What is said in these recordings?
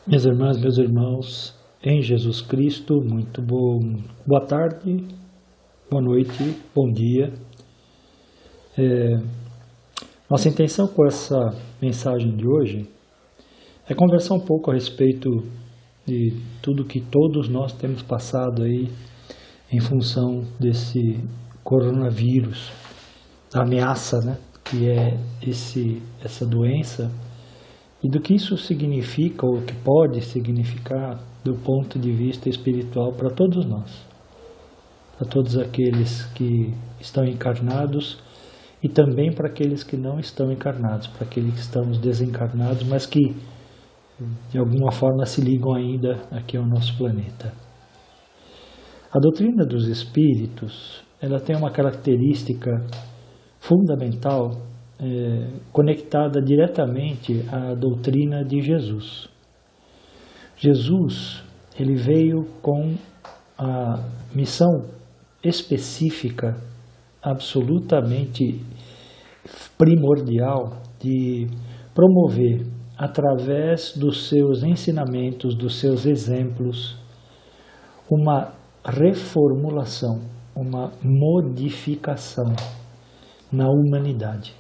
Minhas irmãs, meus irmãos, em Jesus Cristo, muito boa tarde, boa noite, bom dia. Nossa intenção com essa mensagem de hoje é conversar um pouco a respeito de tudo que todos nós temos passado aí em função desse coronavírus, a ameaça, né, que é essa doença, e do que isso significa, ou que pode significar, do ponto de vista espiritual para todos nós, para todos aqueles que estão encarnados e também para aqueles que não estão encarnados, para aqueles que estamos desencarnados, mas que de alguma forma se ligam ainda aqui ao nosso planeta. A doutrina dos espíritos, ela tem uma característica fundamental conectada diretamente à doutrina de Jesus. Jesus, ele veio com a missão específica, absolutamente primordial, de promover, através dos seus ensinamentos, dos seus exemplos, uma reformulação, uma modificação na humanidade.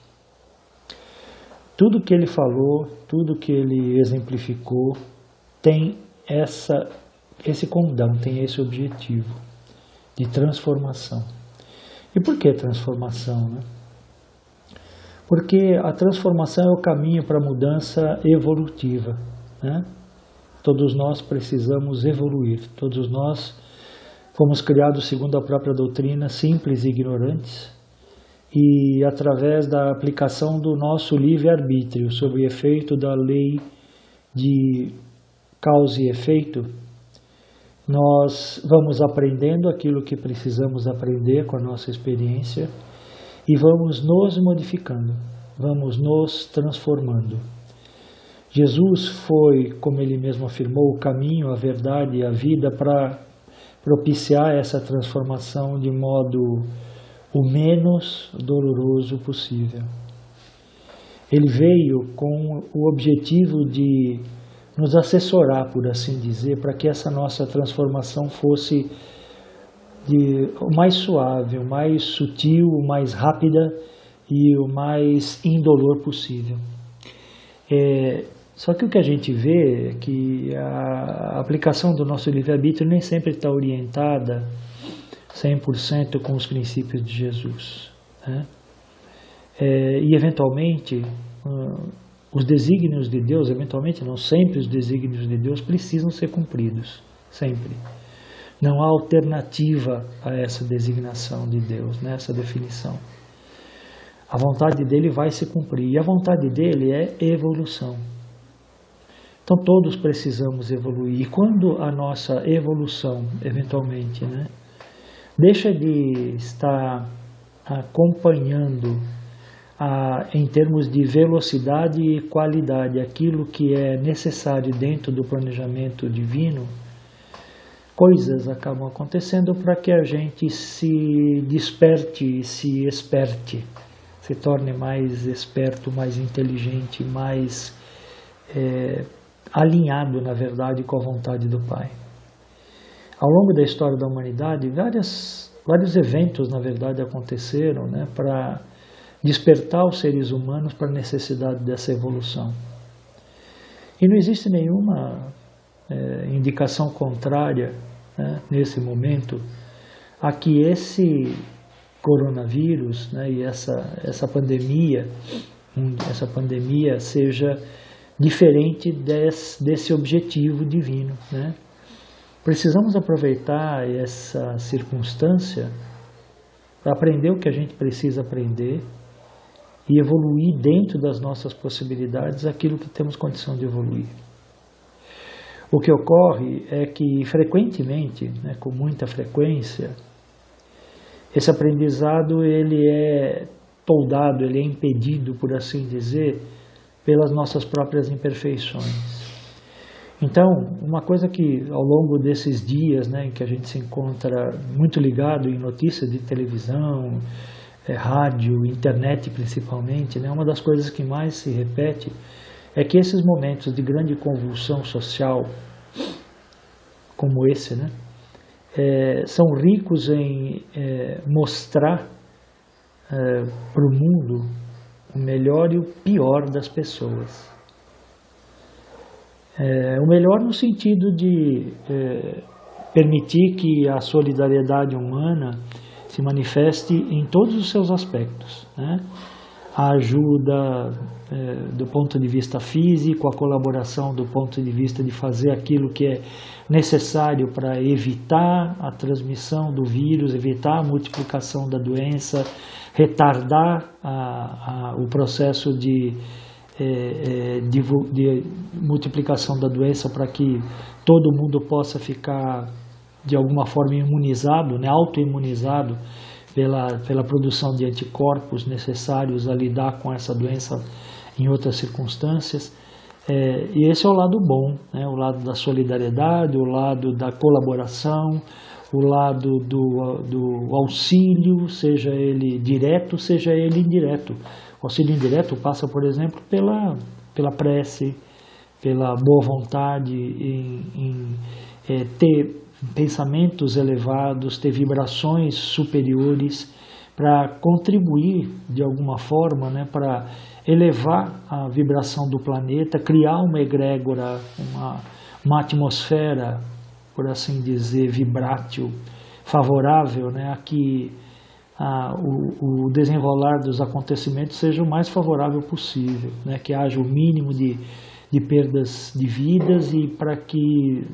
Tudo que ele falou, tudo que ele exemplificou tem esse condão, tem esse objetivo de transformação. E por que transformação, né? Porque a transformação é o caminho para a mudança evolutiva, né? Todos nós precisamos evoluir, todos nós fomos criados segundo a própria doutrina, simples e ignorantes, e através da aplicação do nosso livre-arbítrio sob o efeito da lei de causa e efeito, nós vamos aprendendo aquilo que precisamos aprender com a nossa experiência e vamos nos modificando, vamos nos transformando. Jesus foi, como ele mesmo afirmou, o caminho, a verdade e a vida para propiciar essa transformação de modo o menos doloroso possível. Ele veio com o objetivo de nos assessorar, por assim dizer, para que essa nossa transformação fosse o mais suave, o mais sutil, o mais rápida e o mais indolor possível. Só que o que a gente vê é que a aplicação do nosso livre-arbítrio nem sempre está orientada 100% com os princípios de Jesus, né? E eventualmente os desígnios de Deus, eventualmente não sempre os desígnios de Deus precisam ser cumpridos, sempre. Não há alternativa a essa designação de Deus, né? Essa definição. A vontade dele vai se cumprir, e a vontade dele é evolução. Então todos precisamos evoluir, e quando a nossa evolução, eventualmente, né, deixa de estar acompanhando em termos de velocidade e qualidade aquilo que é necessário dentro do planejamento divino, coisas acabam acontecendo para que a gente se desperte, se esperte, se torne mais esperto, mais inteligente, mais alinhado, na verdade, com a vontade do Pai. Ao longo da história da humanidade, vários eventos, na verdade, aconteceram, né, para despertar os seres humanos para a necessidade dessa evolução. E não existe nenhuma indicação contrária, né, nesse momento, a que esse coronavírus, né, e essa pandemia seja diferente desse objetivo divino, né? Precisamos aproveitar essa circunstância para aprender o que a gente precisa aprender e evoluir dentro das nossas possibilidades aquilo que temos condição de evoluir. O que ocorre é que frequentemente, né, com muita frequência, esse aprendizado ele é toldado, ele é impedido, por assim dizer, pelas nossas próprias imperfeições. Então, uma coisa que ao longo desses dias, né, em que a gente se encontra muito ligado em notícias de televisão, rádio, internet principalmente, né, uma das coisas que mais se repete é que esses momentos de grande convulsão social, como esse, né, são ricos em mostrar para o mundo o melhor e o pior das pessoas. O melhor no sentido de permitir que a solidariedade humana se manifeste em todos os seus aspectos, né? A ajuda do ponto de vista físico, a colaboração do ponto de vista de fazer aquilo que é necessário para evitar a transmissão do vírus, evitar a multiplicação da doença, retardar o processo de multiplicação da doença para que todo mundo possa ficar de alguma forma imunizado, né, autoimunizado pela produção de anticorpos necessários a lidar com essa doença em outras circunstâncias. E esse é o lado bom, né, o lado da solidariedade, o lado da colaboração, o lado do auxílio, seja ele direto, seja ele indireto. O auxílio indireto passa, por exemplo, pela prece, pela boa vontade em ter pensamentos elevados, ter vibrações superiores para contribuir de alguma forma, né, para elevar a vibração do planeta, criar uma egrégora, uma atmosfera, por assim dizer, vibrátil, favorável, né, a que o desenrolar dos acontecimentos seja o mais favorável possível, né, que haja o mínimo de perdas de vidas e para que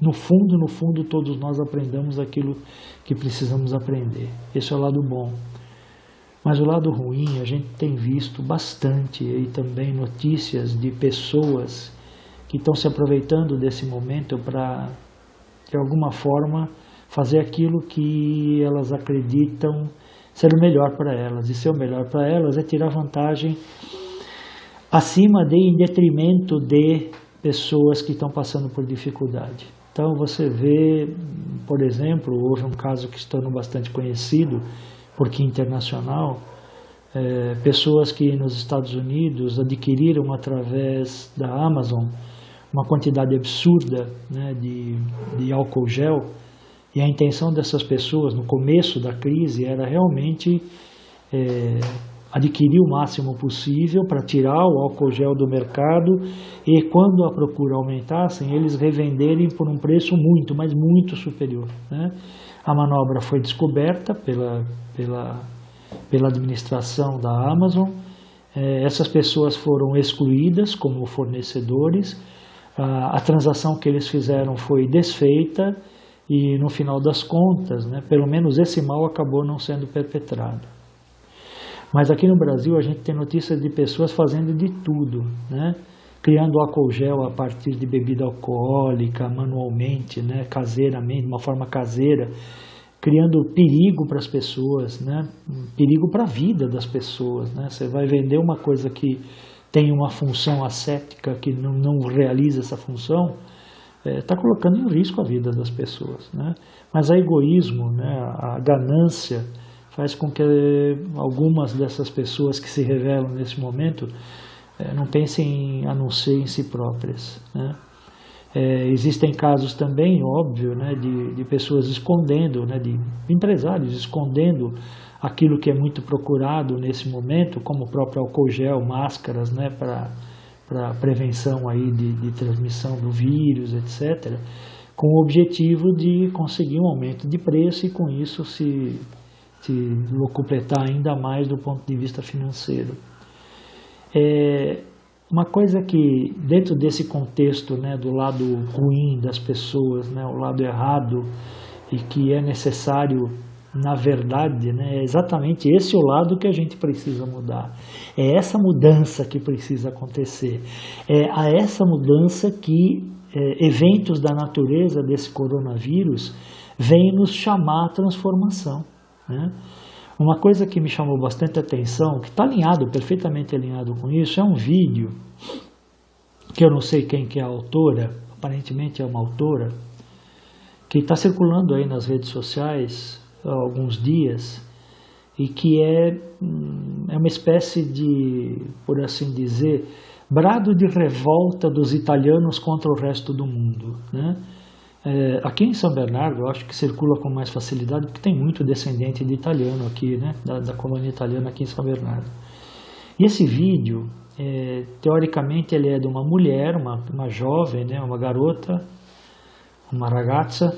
no fundo, todos nós aprendamos aquilo que precisamos aprender. Esse é o lado bom. Mas o lado ruim, a gente tem visto bastante e também notícias de pessoas que estão se aproveitando desse momento para, de alguma forma, fazer aquilo que elas acreditam ser o melhor para elas. E ser o melhor para elas é tirar vantagem acima de, em detrimento de pessoas que estão passando por dificuldade. Então você vê, por exemplo, houve um caso que se tornou bastante conhecido, porque internacional, pessoas que nos Estados Unidos adquiriram através da Amazon uma quantidade absurda, né, de álcool gel, e a intenção dessas pessoas no começo da crise era realmente adquirir o máximo possível para tirar o álcool gel do mercado e quando a procura aumentasse, eles revenderem por um preço muito, mas muito superior, né? A manobra foi descoberta pela administração da Amazon, essas pessoas foram excluídas como fornecedores, a transação que eles fizeram foi desfeita e no final das contas, né, pelo menos esse mal acabou não sendo perpetrado. Mas aqui no Brasil a gente tem notícias de pessoas fazendo de tudo, né? Criando álcool gel a partir de bebida alcoólica, manualmente, né? Caseiramente, de uma forma caseira, criando perigo para as pessoas, né? Perigo para a vida das pessoas, né? Você vai vender uma coisa que tem uma função ascética que não realiza essa função, está colocando em risco a vida das pessoas, né? Mas o egoísmo, né? A ganância faz com que algumas dessas pessoas que se revelam nesse momento não pensem a não ser em si próprias, né? Existem casos também, óbvio, né, de pessoas escondendo, né, de empresários escondendo aquilo que é muito procurado nesse momento, como o próprio álcool gel, máscaras, né, para prevenção aí de transmissão do vírus, etc., com o objetivo de conseguir um aumento de preço e com isso se locupletar ainda mais do ponto de vista financeiro. Uma coisa que, dentro desse contexto, né, do lado ruim das pessoas, né, o lado errado, e que é necessário, na verdade, né, é exatamente esse o lado que a gente precisa mudar. É essa mudança que precisa acontecer. É a essa mudança que eventos da natureza desse coronavírus vêm nos chamar à transformação, né? Uma coisa que me chamou bastante atenção, que está alinhado, perfeitamente alinhado com isso, é um vídeo, que eu não sei quem que é a autora, aparentemente é uma autora, que está circulando aí nas redes sociais há alguns dias, e que é uma espécie de, por assim dizer, brado de revolta dos italianos contra o resto do mundo, né? Aqui em São Bernardo, eu acho que circula com mais facilidade, porque tem muito descendente de italiano aqui, né? Da colônia italiana aqui em São Bernardo. E esse vídeo, teoricamente, ele é de uma mulher, uma jovem, né? Uma garota, uma ragazza,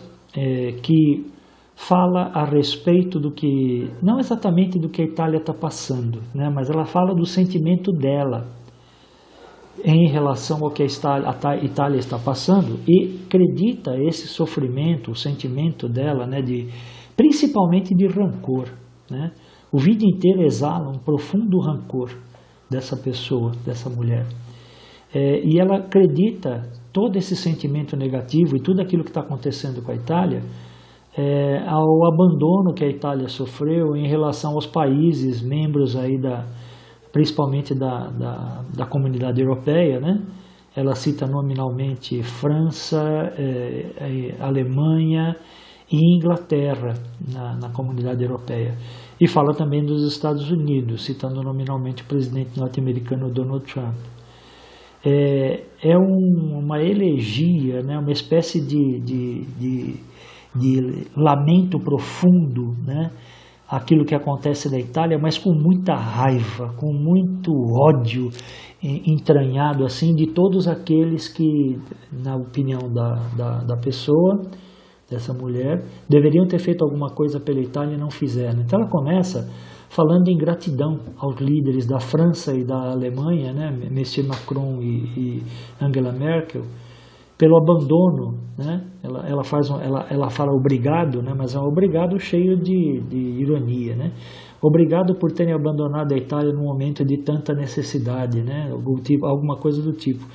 que fala a respeito do que, não exatamente do que a Itália está passando, né? Mas ela fala do sentimento dela em relação ao que a Itália está passando e acredita esse sofrimento, o sentimento dela, né, principalmente de rancor, né? O vídeo inteiro exala um profundo rancor dessa pessoa, dessa mulher. E ela acredita todo esse sentimento negativo e tudo aquilo que está acontecendo com a Itália ao abandono que a Itália sofreu em relação aos países membros aí principalmente da comunidade europeia, né? Ela cita nominalmente França, Alemanha e Inglaterra na comunidade europeia. E fala também dos Estados Unidos, citando nominalmente o presidente norte-americano Donald Trump. Uma elegia, né? Uma espécie de lamento profundo, né? Aquilo que acontece na Itália, mas com muita raiva, com muito ódio entranhado assim de todos aqueles que, na opinião da pessoa, dessa mulher, deveriam ter feito alguma coisa pela Itália e não fizeram. Então ela começa falando em gratidão aos líderes da França e da Alemanha, né, Monsieur Macron e Angela Merkel, pelo abandono, né? Ela fala obrigado, né? Mas é um obrigado cheio de ironia, né? Obrigado por terem abandonado a Itália num momento de tanta necessidade, né? Alguma coisa do tipo.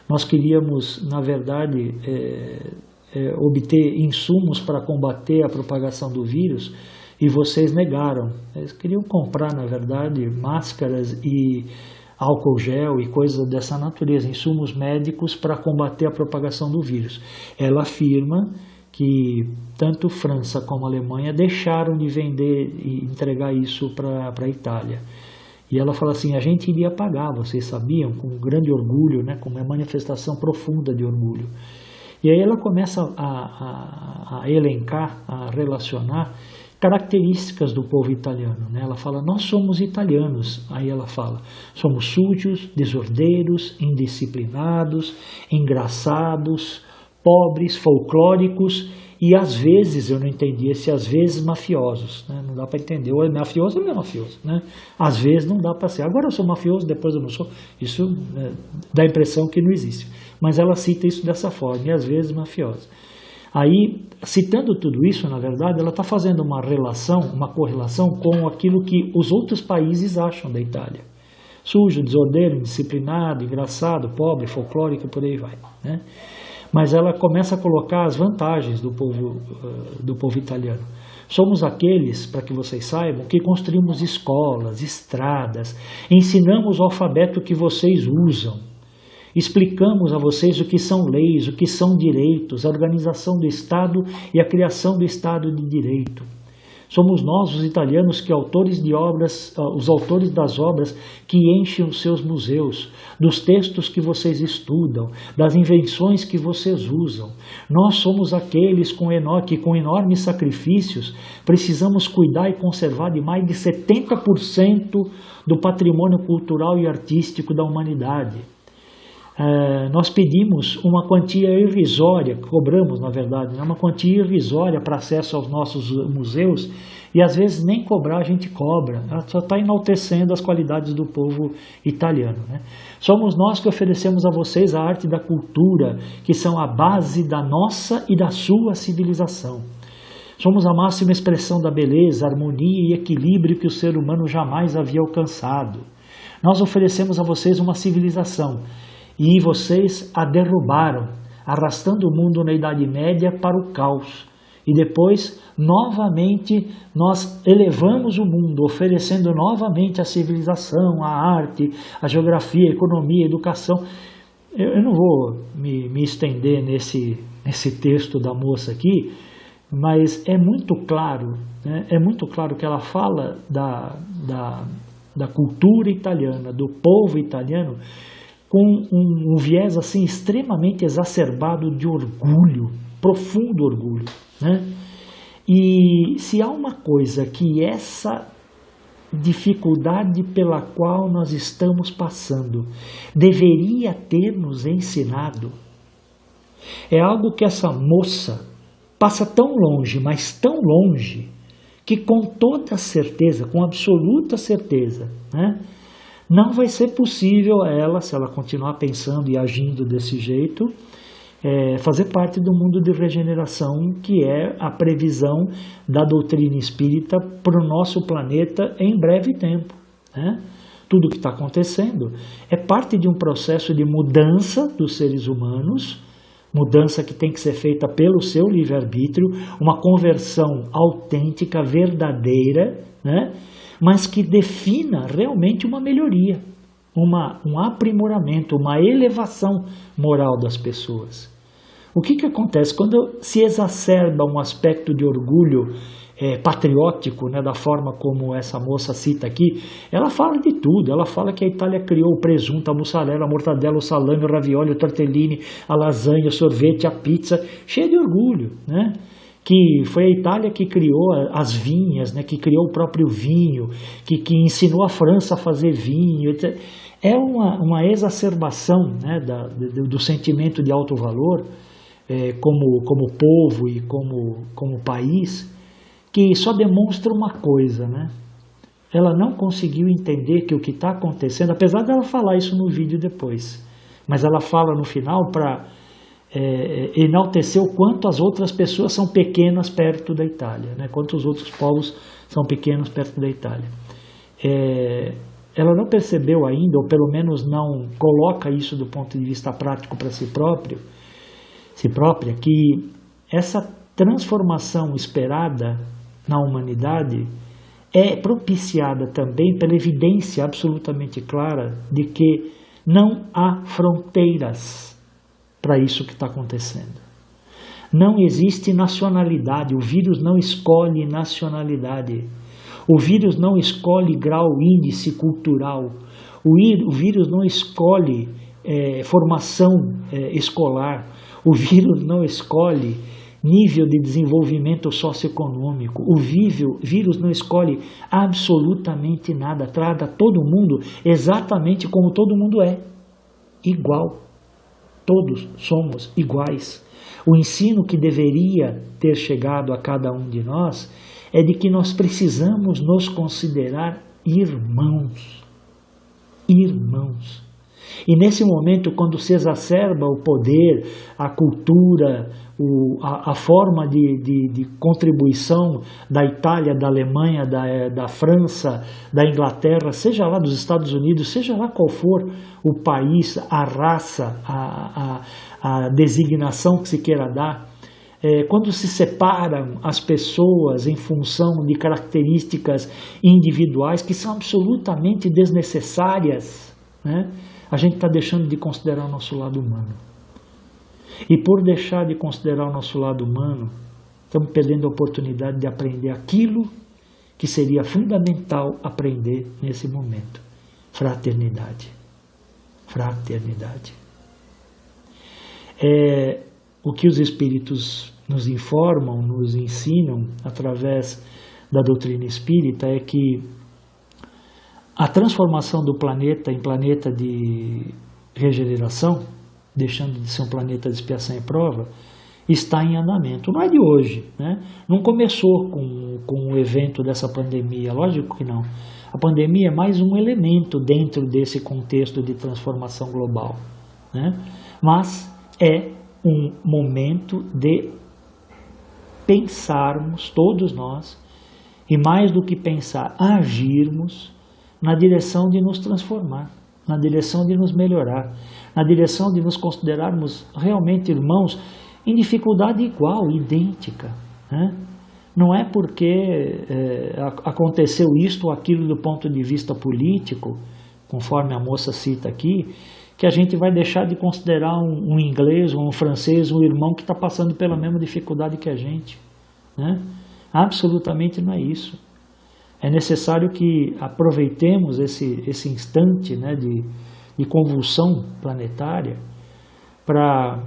Nós queríamos, na verdade, obter insumos para combater a propagação do vírus e vocês negaram. Eles queriam comprar, na verdade, máscaras e álcool gel e coisas dessa natureza, insumos médicos para combater a propagação do vírus. Ela afirma que tanto França como Alemanha deixaram de vender e entregar isso para a Itália. E ela fala assim, a gente iria pagar, vocês sabiam, com grande orgulho, né, com uma manifestação profunda de orgulho. E aí ela começa a elencar, a relacionar características do povo italiano, né? Ela fala, nós somos italianos, aí ela fala, somos sujos, desordeiros, indisciplinados, engraçados, pobres, folclóricos e às vezes, eu não entendi esse às vezes mafiosos, né? Não dá para entender, ou é mafioso ou não é mafioso, né? Às vezes não dá para ser, agora eu sou mafioso, depois eu não sou, isso dá a impressão que não existe, mas ela cita isso dessa forma, e às vezes mafioso. Aí, citando tudo isso, na verdade, ela está fazendo uma correlação com aquilo que os outros países acham da Itália. Sujo, desordeiro, indisciplinado, engraçado, pobre, folclórico, por aí vai, né? Mas ela começa a colocar as vantagens do povo italiano. Somos aqueles, para que vocês saibam, que construímos escolas, estradas, ensinamos o alfabeto que vocês usam. Explicamos a vocês o que são leis, o que são direitos, a organização do Estado e a criação do Estado de Direito. Somos nós, os italianos, os autores das obras que enchem os seus museus, dos textos que vocês estudam, das invenções que vocês usam. Nós somos aqueles que, com enormes sacrifícios, precisamos cuidar e conservar de mais de 70% do patrimônio cultural e artístico da humanidade. Nós pedimos uma quantia irrisória, cobramos na verdade, uma quantia irrisória para acesso aos nossos museus e às vezes nem cobrar a gente cobra, ela só está enaltecendo as qualidades do povo italiano, né? Somos nós que oferecemos a vocês a arte da cultura, que são a base da nossa e da sua civilização. Somos a máxima expressão da beleza, harmonia e equilíbrio que o ser humano jamais havia alcançado. Nós oferecemos a vocês uma civilização e vocês a derrubaram, arrastando o mundo na Idade Média para o caos. E depois, novamente, nós elevamos o mundo, oferecendo novamente a civilização, a arte, a geografia, a economia, a educação. Eu não vou me estender nesse texto da moça aqui, mas é muito claro, né? É muito claro que ela fala da cultura italiana, do povo italiano, com um viés assim extremamente exacerbado de orgulho, profundo orgulho, né? E se há uma coisa que essa dificuldade pela qual nós estamos passando deveria ter nos ensinado, é algo que essa moça passa tão longe, mas tão longe, que com toda certeza, com absoluta certeza, né, não vai ser possível a ela, se ela continuar pensando e agindo desse jeito, fazer parte do mundo de regeneração, que é a previsão da doutrina espírita para o nosso planeta em breve tempo, né? Tudo o que está acontecendo é parte de um processo de mudança dos seres humanos, mudança que tem que ser feita pelo seu livre-arbítrio, uma conversão autêntica, verdadeira, né? Mas que defina realmente uma melhoria, um aprimoramento, uma elevação moral das pessoas. O que acontece quando se exacerba um aspecto de orgulho patriótico, né, da forma como essa moça cita aqui? Ela fala de tudo, ela fala que a Itália criou o presunto, a mussarela, a mortadela, o salame, o ravioli, o tortellini, a lasanha, o sorvete, a pizza, cheia de orgulho, né? Que foi a Itália que criou as vinhas, né, que criou o próprio vinho, que ensinou a França a fazer vinho, etc. É uma exacerbação, né, do sentimento de alto valor, como povo e como país, que só demonstra uma coisa, né? Ela não conseguiu entender que o que está acontecendo, apesar dela falar isso no vídeo depois, mas ela fala no final para enaltecer o quanto as outras pessoas são pequenas perto da Itália, né? Quanto os outros povos são pequenos perto da Itália. Ela não percebeu ainda, ou pelo menos não coloca isso do ponto de vista prático para si própria, que essa transformação esperada na humanidade é propiciada também pela evidência absolutamente clara de que não há fronteiras para isso que está acontecendo. Não existe nacionalidade, o vírus não escolhe nacionalidade, o vírus não escolhe grau, índice cultural, o vírus não escolhe formação escolar, o vírus não escolhe nível de desenvolvimento socioeconômico, o vírus não escolhe absolutamente nada, trata todo mundo exatamente como todo mundo é, igual, todos somos iguais. O ensino que deveria ter chegado a cada um de nós é de que nós precisamos nos considerar irmãos, irmãos. E nesse momento, quando se exacerba o poder, a cultura, a forma de contribuição da Itália, da Alemanha, da França, da Inglaterra, seja lá dos Estados Unidos, seja lá qual for o país, a raça, a designação que se queira dar, quando se separam as pessoas em função de características individuais que são absolutamente desnecessárias, né? A gente está deixando de considerar o nosso lado humano. E por deixar de considerar o nosso lado humano, estamos perdendo a oportunidade de aprender aquilo que seria fundamental aprender nesse momento. Fraternidade. Fraternidade. O que os Espíritos nos informam, nos ensinam, através da doutrina espírita, é que a transformação do planeta em planeta de regeneração, deixando de ser um planeta de expiação e prova, está em andamento. Não é de hoje, né? Não começou com o evento dessa pandemia, lógico que não. A pandemia é mais um elemento dentro desse contexto de transformação global, né? Mas é um momento de pensarmos, todos nós, e mais do que pensar, agirmos na direção de nos transformar, na direção de nos melhorar, na direção de nos considerarmos realmente irmãos em dificuldade igual, idêntica, né? Não é porque aconteceu isto ou aquilo do ponto de vista político, conforme a moça cita aqui, que a gente vai deixar de considerar um inglês ou um francês, um irmão que está passando pela mesma dificuldade que a gente, né? Absolutamente não é isso. É necessário que aproveitemos esse instante, né, de convulsão planetária, para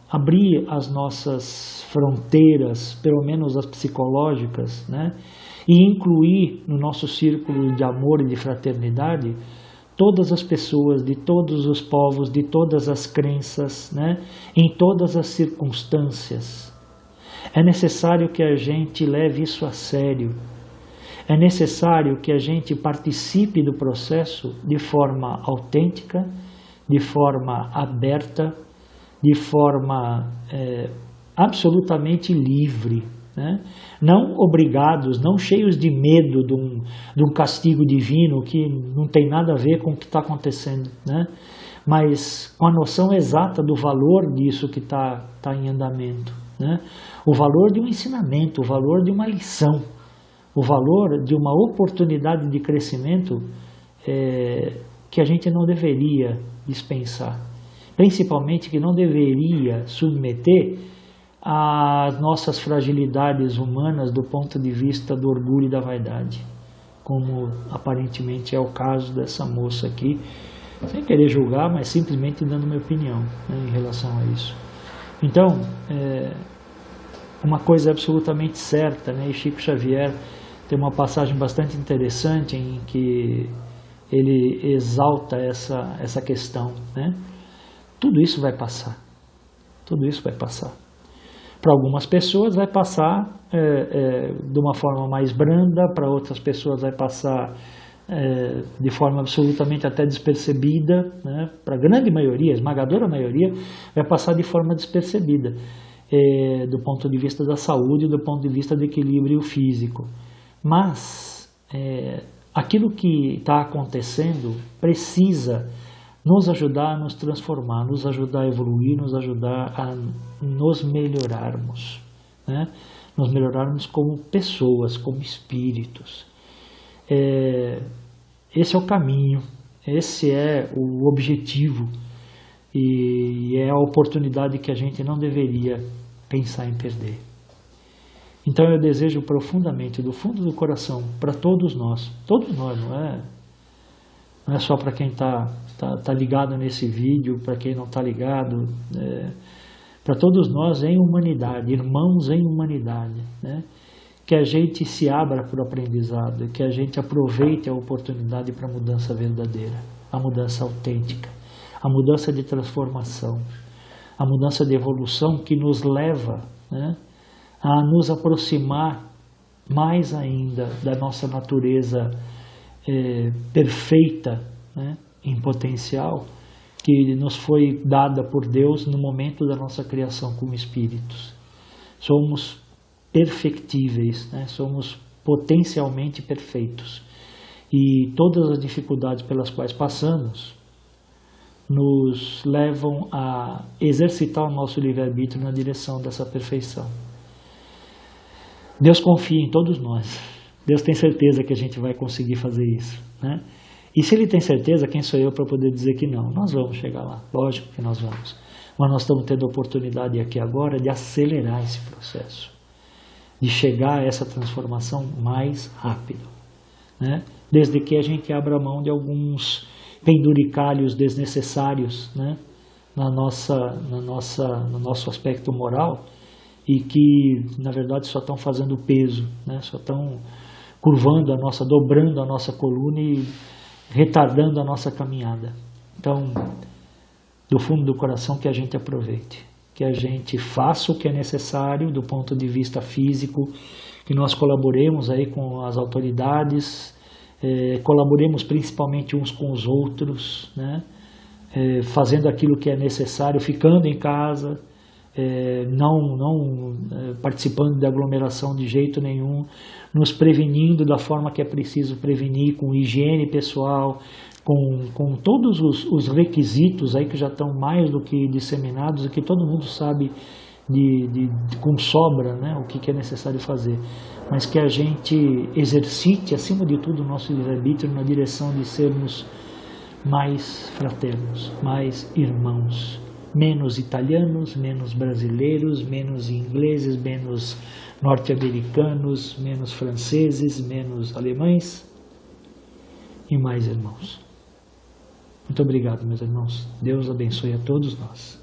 abrir as nossas fronteiras, pelo menos as psicológicas, né? E incluir no nosso círculo de amor e de fraternidade todas as pessoas, de todos os povos, de todas as crenças, né? Em todas as circunstâncias. É necessário que a gente leve isso a sério. É necessário que a gente participe do processo de forma autêntica, de forma aberta, de forma absolutamente livre, né? Não obrigados, não cheios de medo de um castigo divino que não tem nada a ver com o que está acontecendo, né? Mas com a noção exata do valor disso que está em andamento, né? O valor de um ensinamento, o valor de uma lição, o valor de uma oportunidade de crescimento que a gente não deveria dispensar. Principalmente que não deveria submeter às nossas fragilidades humanas do ponto de vista do orgulho e da vaidade, como aparentemente é o caso dessa moça aqui, sem querer julgar, mas simplesmente dando minha opinião, né, em relação a isso. Então, uma coisa absolutamente certa, né, e Chico Xavier tem uma passagem bastante interessante em que ele exalta essa questão, né? Tudo isso vai passar. Tudo isso vai passar. Para algumas pessoas vai passar de uma forma mais branda, para outras pessoas vai passar de forma absolutamente até despercebida, né? Para a grande maioria, a esmagadora maioria, vai passar de forma despercebida, do ponto de vista da saúde e do ponto de vista do equilíbrio físico. Mas aquilo que está acontecendo precisa nos ajudar a nos transformar, nos ajudar a evoluir, nos ajudar a nos melhorarmos, né? Nos melhorarmos como pessoas, como espíritos. Esse é o caminho, esse é o objetivo e é a oportunidade que a gente não deveria pensar em perder. Então eu desejo profundamente, do fundo do coração, para todos nós, não é só para quem está ligado nesse vídeo, para quem não está ligado, para todos nós em humanidade, irmãos em humanidade, né? Que a gente se abra para o aprendizado, que a gente aproveite a oportunidade para a mudança verdadeira, a mudança autêntica, a mudança de transformação, a mudança de evolução que nos leva, né, a nos aproximar mais ainda da nossa natureza perfeita, né, em potencial, que nos foi dada por Deus no momento da nossa criação como espíritos. Somos perfectíveis, né? Somos potencialmente perfeitos. E todas as dificuldades pelas quais passamos nos levam a exercitar o nosso livre-arbítrio na direção dessa perfeição. Deus confia em todos nós. Deus tem certeza que a gente vai conseguir fazer isso, né? E se Ele tem certeza, quem sou eu para poder dizer que não? Nós vamos chegar lá, lógico que nós vamos. Mas nós estamos tendo a oportunidade aqui agora de acelerar esse processo, de chegar a essa transformação mais rápido, né? Desde que a gente abra mão de alguns penduricalhos desnecessários, né, no nosso aspecto moral, e que na verdade só estão fazendo peso, né, só estão curvando dobrando a nossa coluna e retardando a nossa caminhada. Então, do fundo do coração, que a gente aproveite, que a gente faça o que é necessário do ponto de vista físico, que nós colaboremos aí com as autoridades, colaboremos principalmente uns com os outros, né? Fazendo aquilo que é necessário, ficando em casa, não participando de aglomeração de jeito nenhum, nos prevenindo da forma que é preciso prevenir, com higiene pessoal, com todos os requisitos aí que já estão mais do que disseminados e que todo mundo sabe com sobra, né, o que é necessário fazer, mas que a gente exercite acima de tudo o nosso livre-arbítrio na direção de sermos mais fraternos, mais irmãos, menos italianos, menos brasileiros, menos ingleses, menos norte-americanos, menos franceses, menos alemães e mais irmãos. Muito obrigado, meus irmãos. Deus abençoe a todos nós.